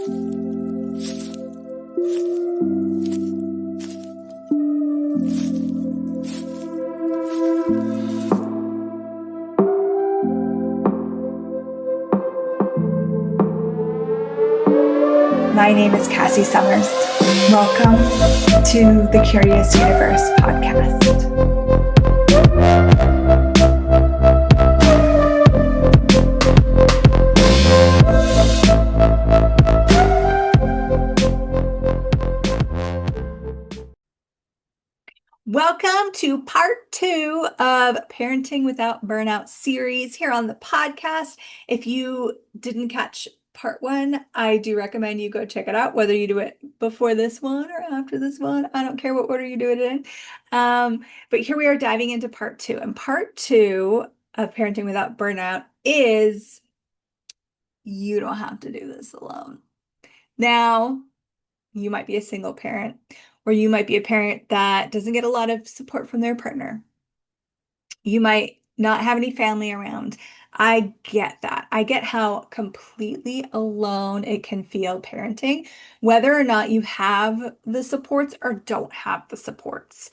My name is Cassy Summers. Welcome to the Curious Universe podcast. Welcome to part 2 of Parenting Without Burnout series here on the podcast. If you didn't catch part 1, I do recommend you go check it out, whether you do it before this one or after this one. I don't care what order you do it in. But here we are diving into part 2. And part 2 of Parenting Without Burnout is you don't have to do this alone. Now, you might be a single parent, or you might be a parent that doesn't get a lot of support from their partner. You might not have any family around. I get that. I get how completely alone it can feel parenting, whether or not you have the supports or don't have the supports.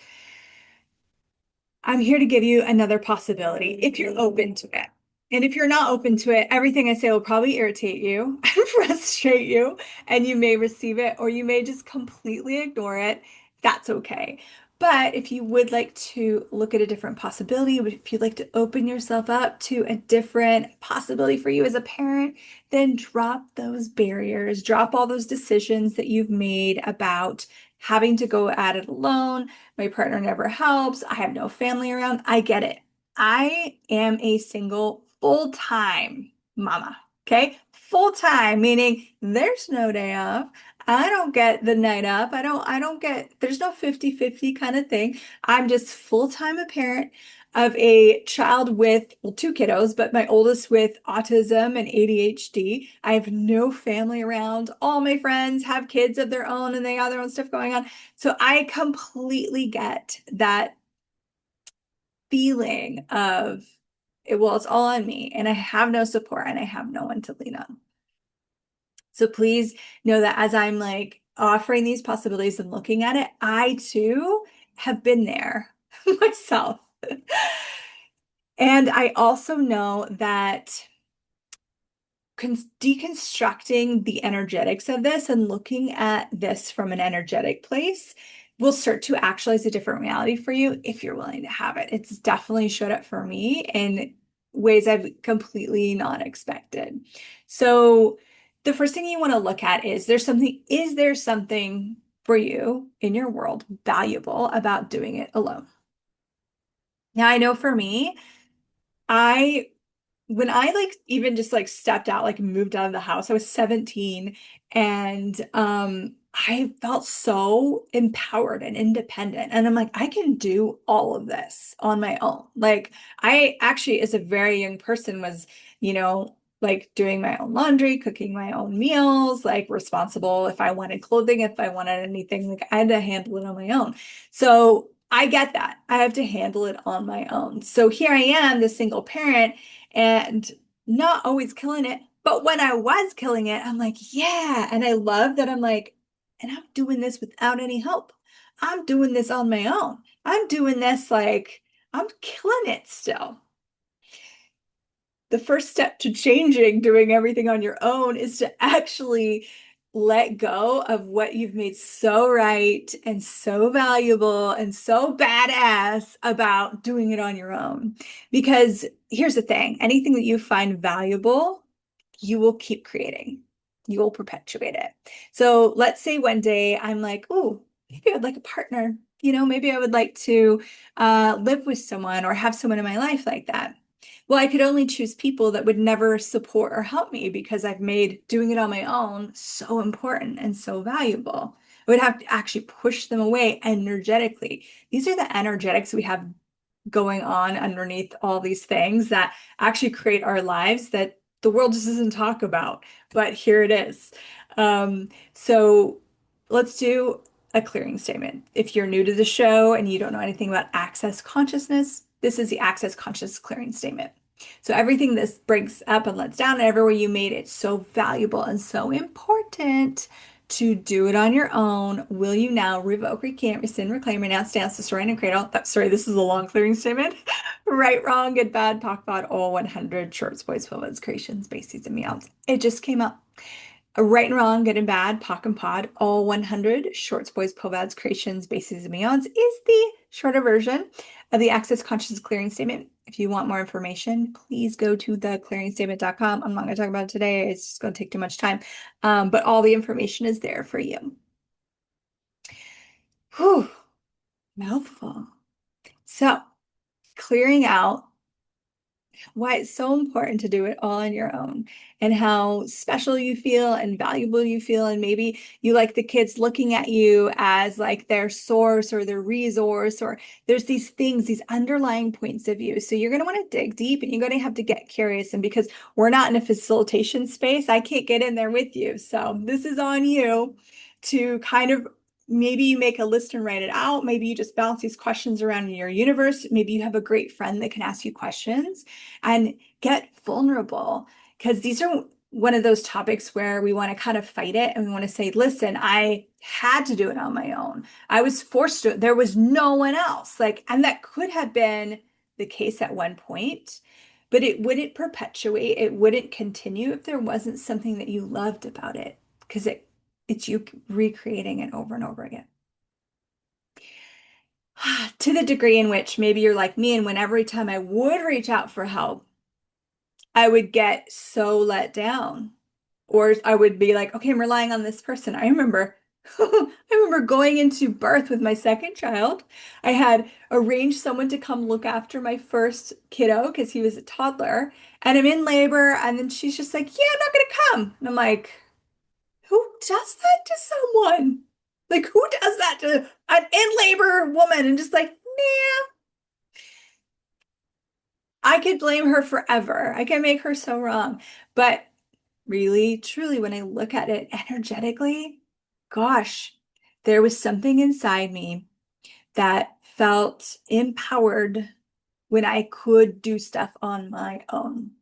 I'm here to give you another possibility if you're open to it. And if you're not open to it, everything I say will probably irritate you and frustrate you, and you may receive it or you may just completely ignore it. That's okay. But if you would like to look at a different possibility, if you'd like to open yourself up to a different possibility for you as a parent, then drop those barriers, drop all those decisions that you've made about having to go at it alone. My partner never helps. I have no family around. I get it. I am a single full-time mama. Okay. Full-time, meaning there's no day off. I don't get the night up. I don't get, there's no 50-50 kind of thing. I'm just full-time a parent of a child with, well, 2 kiddos, but my oldest with autism and ADHD. I have no family around. All my friends have kids of their own and they have their own stuff going on. So I completely get that feeling of, well, it's all on me and I have no support and I have no one to lean on. So please know that as I'm like offering these possibilities and looking at it, I too have been there myself. And I also know that deconstructing the energetics of this and looking at this from an energetic place will start to actualize a different reality for you if you're willing to have it. It's definitely showed up for me in ways I've completely not expected. So the first thing you want to look at is there something for you in your world valuable about doing it alone? Now, I know for me, when I like even just like stepped out, like moved out of the house, I was 17 and I felt so empowered and independent. And I'm like, I can do all of this on my own. Like I actually, as a very young person, was, like doing my own laundry, cooking my own meals, like responsible if I wanted clothing, if I wanted anything, like I had to handle it on my own. So I get that. I have to handle it on my own. So here I am, the single parent, and not always killing it. But when I was killing it, I'm like, yeah. And I love that I'm like, and I'm doing this without any help. I'm doing this on my own. I'm doing this like I'm killing it still. The first step to changing doing everything on your own is to actually let go of what you've made so right and so valuable and so badass about doing it on your own. Because here's the thing, anything that you find valuable, you will keep creating. You will perpetuate it. So let's say one day I'm like, oh, maybe I'd like a partner. Maybe I would like to live with someone or have someone in my life like that. Well, I could only choose people that would never support or help me because I've made doing it on my own so important and so valuable. I would have to actually push them away energetically. These are the energetics we have going on underneath all these things that actually create our lives that the world just doesn't talk about, but here it is. So let's do a clearing statement. If you're new to the show and you don't know anything about access consciousness, this is the access conscious clearing statement. So everything this brings up and lets down and everywhere you made it so valuable and so important competent to do it on your own, will you now revoke, recant, rescind, reclaim, renounce, denounce, destroy, and cradle? Sorry, this is a long clearing statement. Right, wrong, good, bad, POC, POD, all 100 shorts, boys, pilloweds, creations, bases, and meows. It just came up. Right and wrong, good and bad, POC and POD, all 100 shorts, boys, povads, creations, bases, and meons is the shorter version of the Access Consciousness Clearing Statement. If you want more information, please go to theclearingstatement.com. I'm not going to talk about it today. It's just going to take too much time. But all the information is there for you. Whew, mouthful. So, clearing out why it's so important to do it all on your own and how special you feel and valuable you feel. And maybe you like the kids looking at you as like their source or their resource, or there's these things, these underlying points of view. So you're going to want to dig deep and you're going to have to get curious. And because we're not in a facilitation space, I can't get in there with you. So this is on you to kind of maybe you make a list and write it out. Maybe you just bounce these questions around in your universe. Maybe you have a great friend that can ask you questions and get vulnerable, because these are one of those topics where we want to kind of fight it and we want to say, listen, I had to do it on my own. I was forced to, there was no one else. Like, and that could have been the case at one point, but it wouldn't perpetuate, it wouldn't continue if there wasn't something that you loved about it, because it's you recreating it over and over again. To the degree in which maybe you're like me, and when every time I would reach out for help, I would get so let down. Or I would be like, okay, I'm relying on this person. I remember I remember going into birth with my second child. I had arranged someone to come look after my first kiddo because he was a toddler. And I'm in labor, and then she's just like, yeah, I'm not gonna come. And I'm like, who does that to someone? Like, who does that to an in labor woman? And just like, nah, I could blame her forever. I can make her so wrong. But really, truly, when I look at it energetically, gosh, there was something inside me that felt empowered when I could do stuff on my own.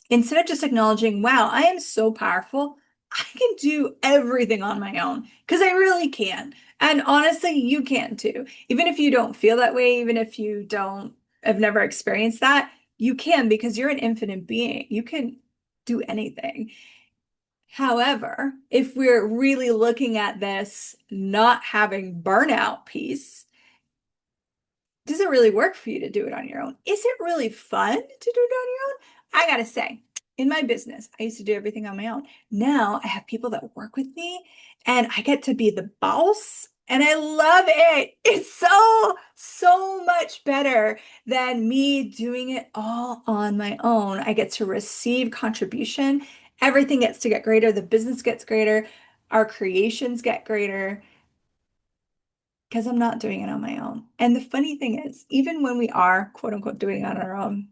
Instead of just acknowledging, wow, I am so powerful, I can do everything on my own because I really can. And honestly, you can too. Even if you don't feel that way, even if you don't have never experienced that, you can, because you're an infinite being. You can do anything. However, if we're really looking at this not having burnout piece, does it really work for you to do it on your own? Is it really fun to do it on your own? I gotta say, in my business, I used to do everything on my own. Now I have people that work with me and I get to be the boss, and I love it. It's so much better than me doing it all on my own. I get to receive contribution. Everything gets to get greater. The business gets greater. Our creations get greater because I'm not doing it on my own. And the funny thing is, even when we are quote unquote doing it on our own,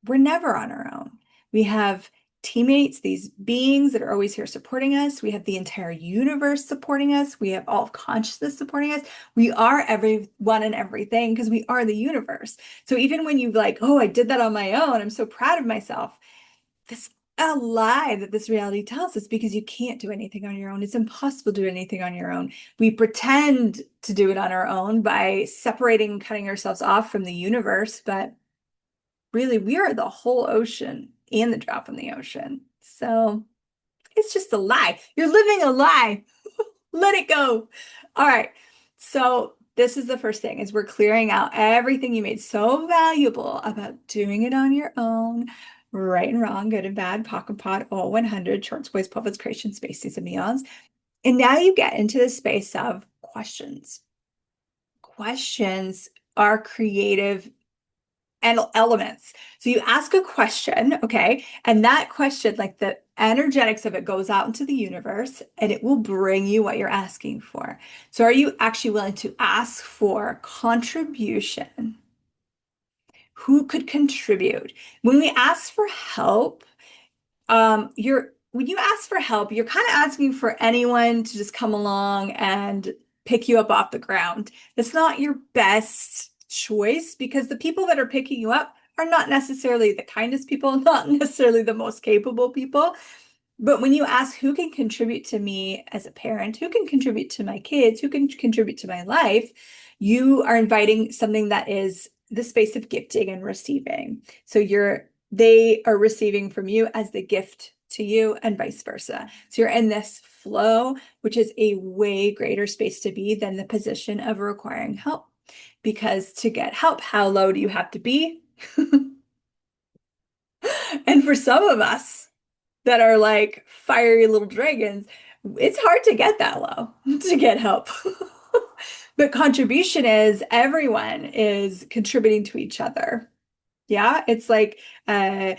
we're never on our own. We have teammates, these beings that are always here supporting us. We have the entire universe supporting us. We have all of consciousness supporting us. We are everyone and everything because we are the universe. So even when you like, oh, I did that on my own, I'm so proud of myself. This a lie that this reality tells us, because you can't do anything on your own. It's impossible to do anything on your own. We pretend to do it on our own by separating, cutting ourselves off from the universe, but really we are the whole ocean and the drop in the ocean. So it's just a lie. You're living a lie. Let it go. All right. So this is the first thing, is we're clearing out everything you made so valuable about doing it on your own. Right and wrong, good and bad, POC and POD, all 100, shorts, boys, puppets, creation, spaces, and beyonds. And now you get into the space of questions. Questions are creative and elements. So you ask a question, okay? And that question, like the energetics of it, goes out into the universe and it will bring you what you're asking for. So are you actually willing to ask for contribution? Who could contribute? When we ask for help, when you ask for help, you're kind of asking for anyone to just come along and pick you up off the ground. That's not your best choice, because the people that are picking you up are not necessarily the kindest people, not necessarily the most capable people. But when you ask who can contribute to me as a parent, who can contribute to my kids, who can contribute to my life, you are inviting something that is the space of gifting and receiving. So they are receiving from you as the gift to you and vice versa. So you're in this flow, which is a way greater space to be than the position of requiring help. Because to get help, how low do you have to be? And for some of us that are like fiery little dragons, it's hard to get that low to get help. But contribution is everyone is contributing to each other. Yeah, it's like a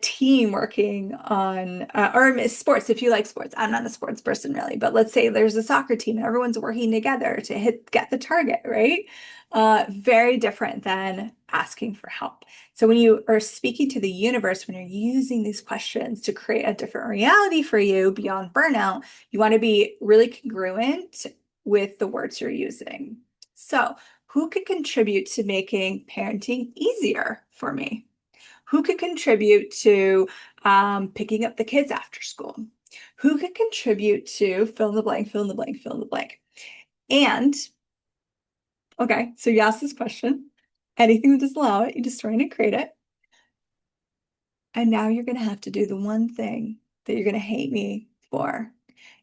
team working on, or sports, if you like sports. I'm not a sports person really, but let's say there's a soccer team and everyone's working together to get the target, right? Very different than asking for help. So when you are speaking to the universe, when you're using these questions to create a different reality for you beyond burnout, you want to be really congruent with the words you're using. So who could contribute to making parenting easier for me? Who could contribute to picking up the kids after school? Who could contribute to fill in the blank, fill in the blank, fill in the blank? And okay, so you ask this question. Anything that doesn't allow it, you destroy and create it. And now you're going to have to do the one thing that you're going to hate me for.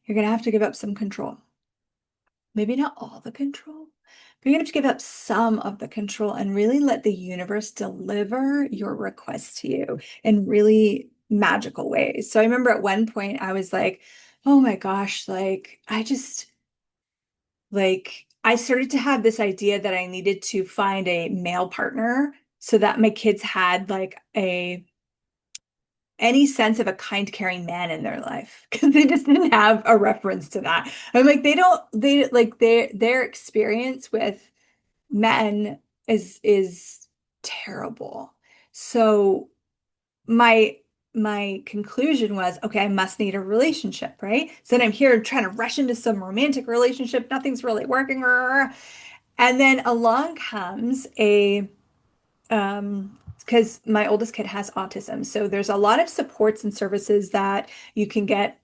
You're going to have to give up some control. Maybe not all the control, but you're going to have to give up some of the control and really let the universe deliver your request to you in really magical ways. So I remember at one point I was like, oh my gosh, I started to have this idea that I needed to find a male partner so that my kids had like any sense of a kind, caring man in their life because they just didn't have a reference to that. I'm like, they like their experience with men is terrible. So my my conclusion was, okay, I must need a relationship, right? So then I'm here trying to rush into some romantic relationship. Nothing's really working. And then along comes a because my oldest kid has autism. So there's a lot of supports and services that you can get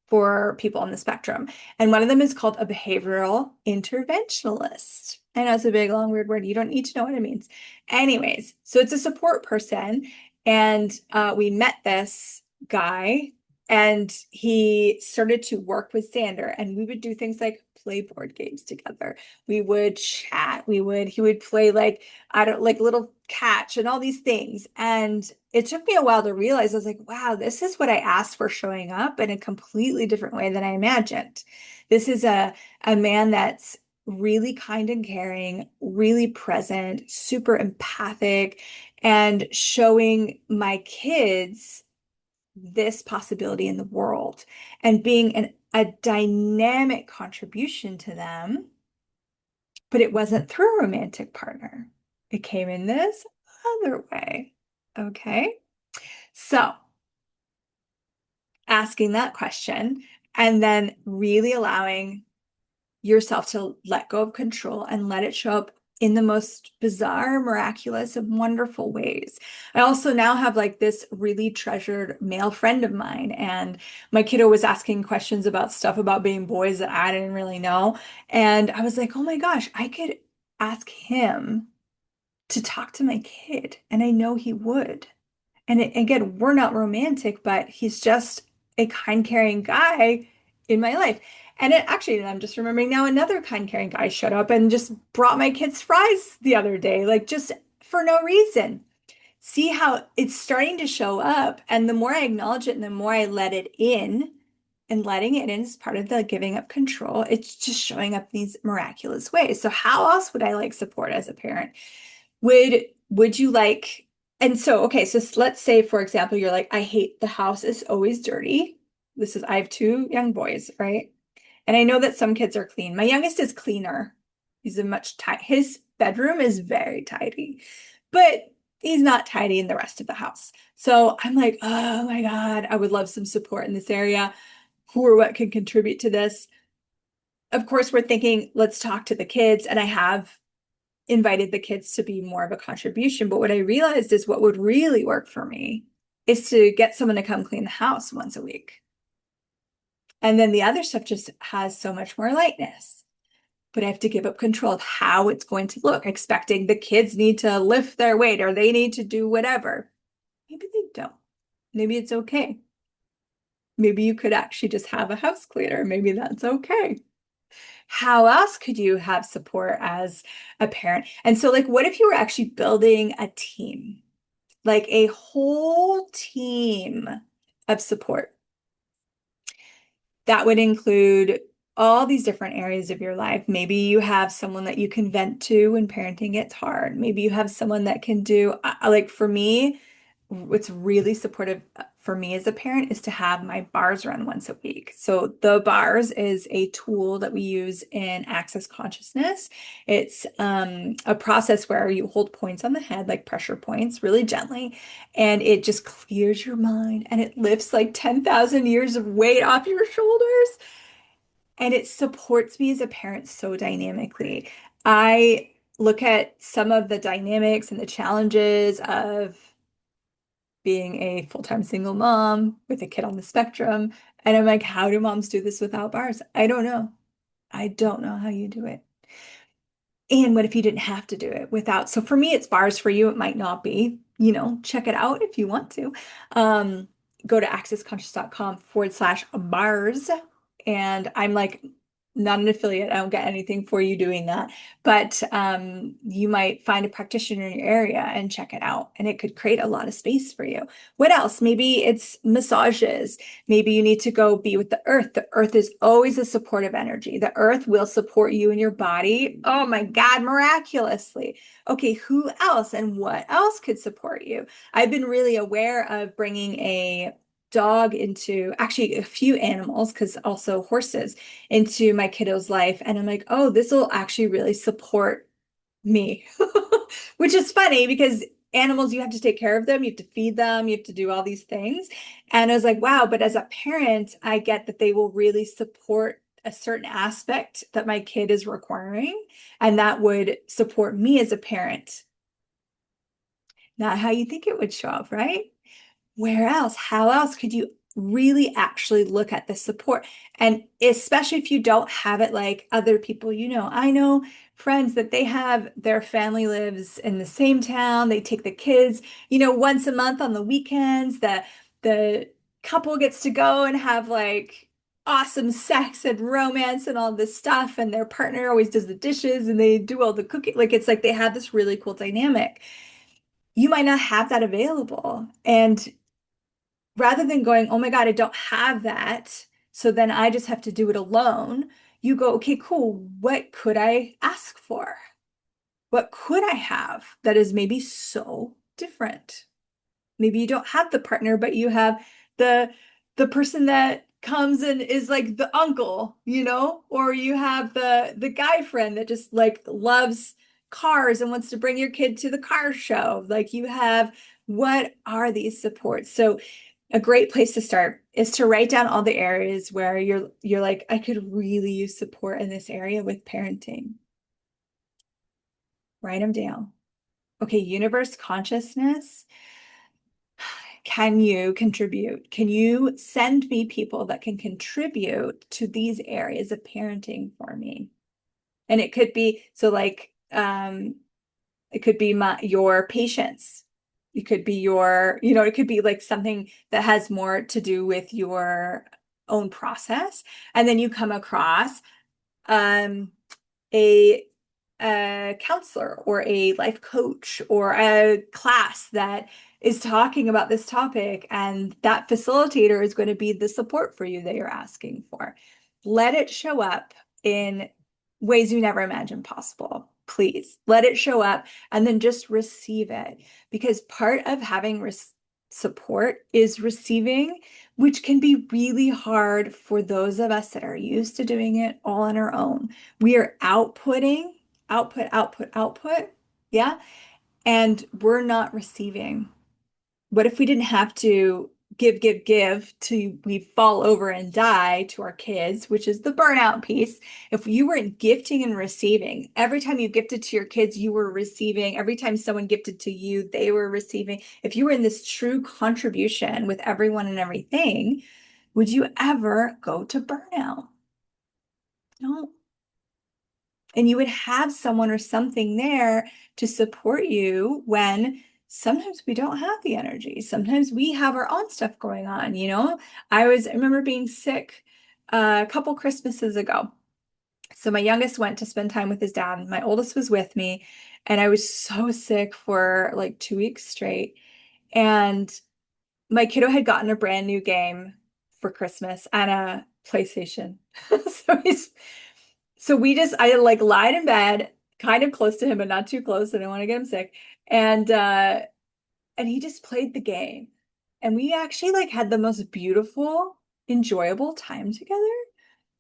for people on the spectrum. And one of them is called a behavioral interventionalist. I know it's a big, long, weird word. You don't need to know what it means. Anyways, so it's a support person. And we met this guy and he started to work with Xander and we would do things like play board games together. We would chat. He would play like, I don't like little catch and all these things. And it took me a while to realize, I was like, wow, this is what I asked for showing up in a completely different way than I imagined. This is a man that's really kind and caring, really present, super empathic, and showing my kids this possibility in the world and being a dynamic contribution to them. But it wasn't through a romantic partner. It came in this other way. Okay. So asking that question and then really allowing yourself to let go of control and let it show up in the most bizarre, miraculous, and wonderful ways. I also now have like this really treasured male friend of mine, and my kiddo was asking questions about stuff about being boys that I didn't really know. And I was like, oh my gosh, I could ask him to talk to my kid, and I know he would. And again, we're not romantic, but he's just a kind, caring guy in my life. And it actually, and I'm just remembering now, another kind, caring guy showed up and just brought my kids fries the other day, like just for no reason. See how it's starting to show up. And the more I acknowledge it and the more I let it in, and letting it in is part of the giving up control, it's just showing up in these miraculous ways. So, how else would I like support as a parent? Would you like, and so okay, so let's say for example you're like, I hate the house is always dirty. I have two young boys, right? And I know that some kids are clean. My youngest is cleaner. He's a much tight, his bedroom is very tidy, but he's not tidy in the rest of the house. So I'm like, oh my God, I would love some support in this area. Who or what can contribute to this? Of course, we're thinking, let's talk to the kids. And I have invited the kids to be more of a contribution. But what I realized is what would really work for me is to get someone to come clean the house once a week. And then the other stuff just has so much more lightness. But I have to give up control of how it's going to look, expecting the kids need to lift their weight or they need to do whatever. Maybe they don't. Maybe it's okay. Maybe you could actually just have a house cleaner. Maybe that's okay. How else could you have support as a parent? And so, like, what if you were actually building a team, like a whole team of support? That would include all these different areas of your life. Maybe you have someone that you can vent to when parenting gets hard. Maybe you have someone that can do, like for me, what's really supportive for me as a parent is to have my bars run once a week. So the bars is a tool that we use in Access Consciousness. It's a process where you hold points on the head, like pressure points, really gently, and it just clears your mind and it lifts like 10,000 years of weight off your shoulders. And it supports me as a parent so dynamically. I look at some of the dynamics and the challenges of being a full-time single mom with a kid on the spectrum. And I'm like, how do moms do this without bars? I don't know. I don't know how you do it. And what if you didn't have to do it without? So for me, it's bars. For you, it might not be. Check it out if you want to. Um, Go to accessconscious.com/bars. And I'm like not an affiliate. I don't get anything for you doing that. But you might find a practitioner in your area and check it out. And it could create a lot of space for you. What else? Maybe it's massages. Maybe you need to go be with the earth. The earth is always a supportive energy. The earth will support you in your body. Oh my God, miraculously. Okay, who else and what else could support you? I've been really aware of bringing a dog into actually a few animals, because also horses, into my kiddo's life. And I'm like, oh, this will actually really support me, which is funny because animals, you have to take care of them, you have to feed them, you have to do all these things. And I was like, wow, but as a parent, I get that they will really support a certain aspect that my kid is requiring, and that would support me as a parent. Not how you think it would show up, right? Where else? How else could you really actually look at the support? And especially if you don't have it like other people, I know friends that they have their family lives in the same town. They take the kids, once a month on the weekends. The couple gets to go and have like awesome sex and romance and all this stuff. And their partner always does the dishes and they do all the cooking. Like it's like they have this really cool dynamic. You might not have that available. And rather than going, oh my God, I don't have that, so then I just have to do it alone, you go, okay, cool. What could I ask for? What could I have that is maybe so different? Maybe you don't have the partner, but you have the the person that comes and is like the uncle, or you have the guy friend that just like loves cars and wants to bring your kid to the car show. Like you have, what are these supports? So a great place to start is to write down all the areas where you're like, I could really use support in this area with parenting. Write them down. Okay, universe consciousness. Can you contribute? Can you send me people that can contribute to these areas of parenting for me? And it could be so like it could be your patience. It could be it could be like something that has more to do with your own process. And then you come across um, a, a counselor or a life coach or a class that is talking about this topic, and that facilitator is going to be the support for you that you're asking for. Let it show up in ways you never imagined possible. Please let it show up and then just receive it, because part of having support is receiving, which can be really hard for those of us that are used to doing it all on our own. We are outputting, output, output, output. Yeah. And we're not receiving. What if we didn't have to give, give, give till we fall over and die to our kids, which is the burnout piece. If you weren't gifting and receiving, every time you gifted to your kids, you were receiving. Every time someone gifted to you, they were receiving. If you were in this true contribution with everyone and everything, would you ever go to burnout? No. And you would have someone or something there to support you when sometimes we don't have the energy. Sometimes we have our own stuff going on, you know? I remember being sick a couple Christmases ago. So my youngest went to spend time with his dad. My oldest was with me, and I was so sick for like 2 weeks straight. And my kiddo had gotten a brand new game for Christmas and a PlayStation. So I like lied in bed, kind of close to him, but not too close. I didn't want to get him sick. And he just played the game. And we actually like had the most beautiful, enjoyable time together.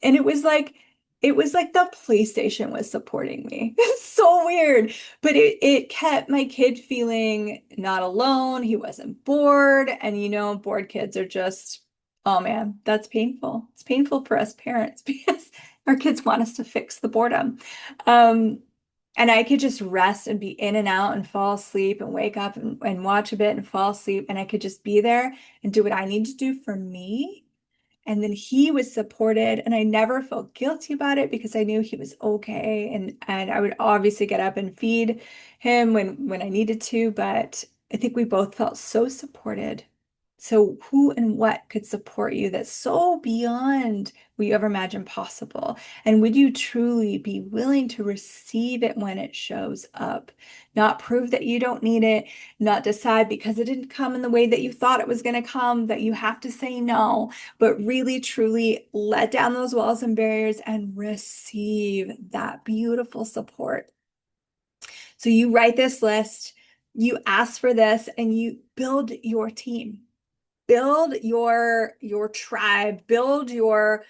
And it was like the PlayStation was supporting me. It's so weird. But it kept my kid feeling not alone. He wasn't bored. And bored kids are just, oh man, that's painful. It's painful for us parents because our kids want us to fix the boredom. Um, and I could just rest and be in and out and fall asleep and wake up and watch a bit and fall asleep. And I could just be there and do what I need to do for me. And then he was supported, and I never felt guilty about it because I knew he was okay. And I would obviously get up and feed him when I needed to, but I think we both felt so supported. So who and what could support you that's so beyond what you ever imagined possible? And would you truly be willing to receive it when it shows up? Not prove that you don't need it, not decide because it didn't come in the way that you thought it was going to come that you have to say no, but really truly let down those walls and barriers and receive that beautiful support. So you write this list, you ask for this, and you build your team. Build your tribe, build your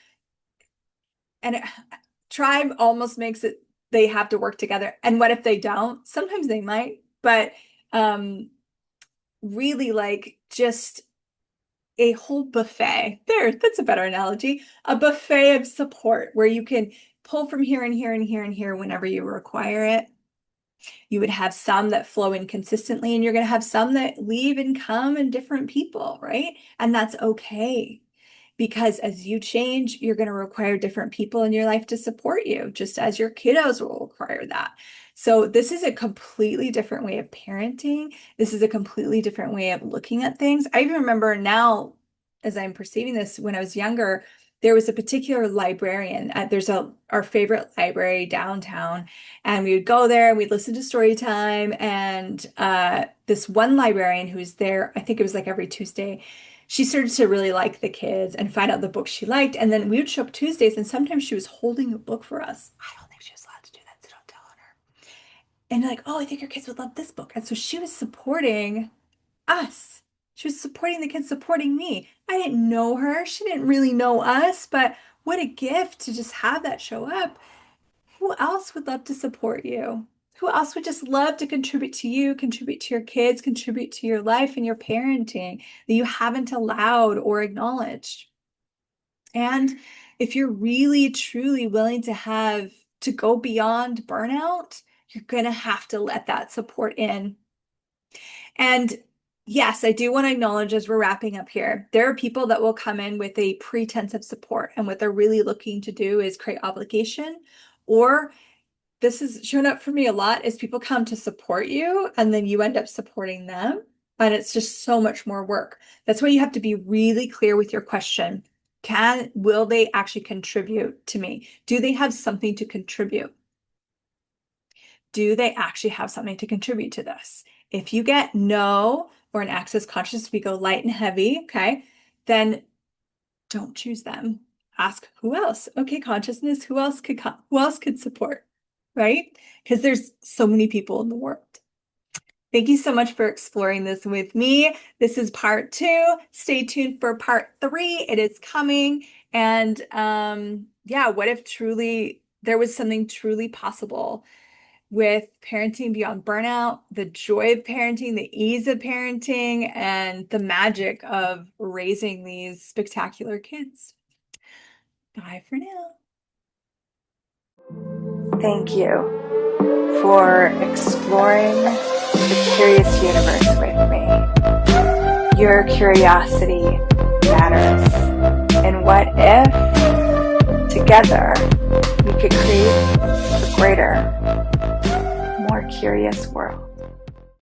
and tribe almost makes it they have to work together. And what if they don't? Sometimes they might, but um really like just a whole buffet. There, that's a better analogy. A buffet of support where you can pull from here and here and here and here whenever you require it. You would have some that flow in consistently, and you're going to have some that leave and come and different people, right? And that's okay. Because as you change, you're going to require different people in your life to support you, just as your kiddos will require that. So, this is a completely different way of parenting. This is a completely different way of looking at things. I even remember now, as I'm perceiving this, when I was younger, there was a particular librarian. There's our favorite library downtown, and we would go there and we'd listen to story time. And this one librarian who was there, I think it was like every Tuesday, she started to really like the kids and find out the books she liked. And then we would show up Tuesdays, and sometimes she was holding a book for us. I don't think she was allowed to do that, so don't tell her. And like, oh, I think your kids would love this book. And so she was supporting us. She was supporting the kids, supporting me. I didn't know her. She didn't really know us, but what a gift to just have that show up. Who else would love to support you? Who else would just love to contribute to you, contribute to your kids, contribute to your life and your parenting that you haven't allowed or acknowledged? And if you're really, truly willing to go beyond burnout, you're going to have to let that support in. And yes, I do want to acknowledge as we're wrapping up here, there are people that will come in with a pretense of support, and what they're really looking to do is create obligation, or this has shown up for me a lot is people come to support you and then you end up supporting them. And it's just so much more work. That's why you have to be really clear with your question. Will they actually contribute to me? Do they have something to contribute? Do they actually have something to contribute to this? If you get no or an access conscious, we go light and heavy, okay, then don't choose them. Ask who else? Okay, consciousness, who else could support, right? Because there's so many people in the world. Thank you so much for exploring this with me. This is part 2. Stay tuned for part 3. It is coming. And yeah, what if truly there was something truly possible with parenting beyond burnout, the joy of parenting, the ease of parenting, and the magic of raising these spectacular kids. Bye for now. Thank you for exploring the curious universe with me. Your curiosity matters. And what if together we could create a greater, more curious world?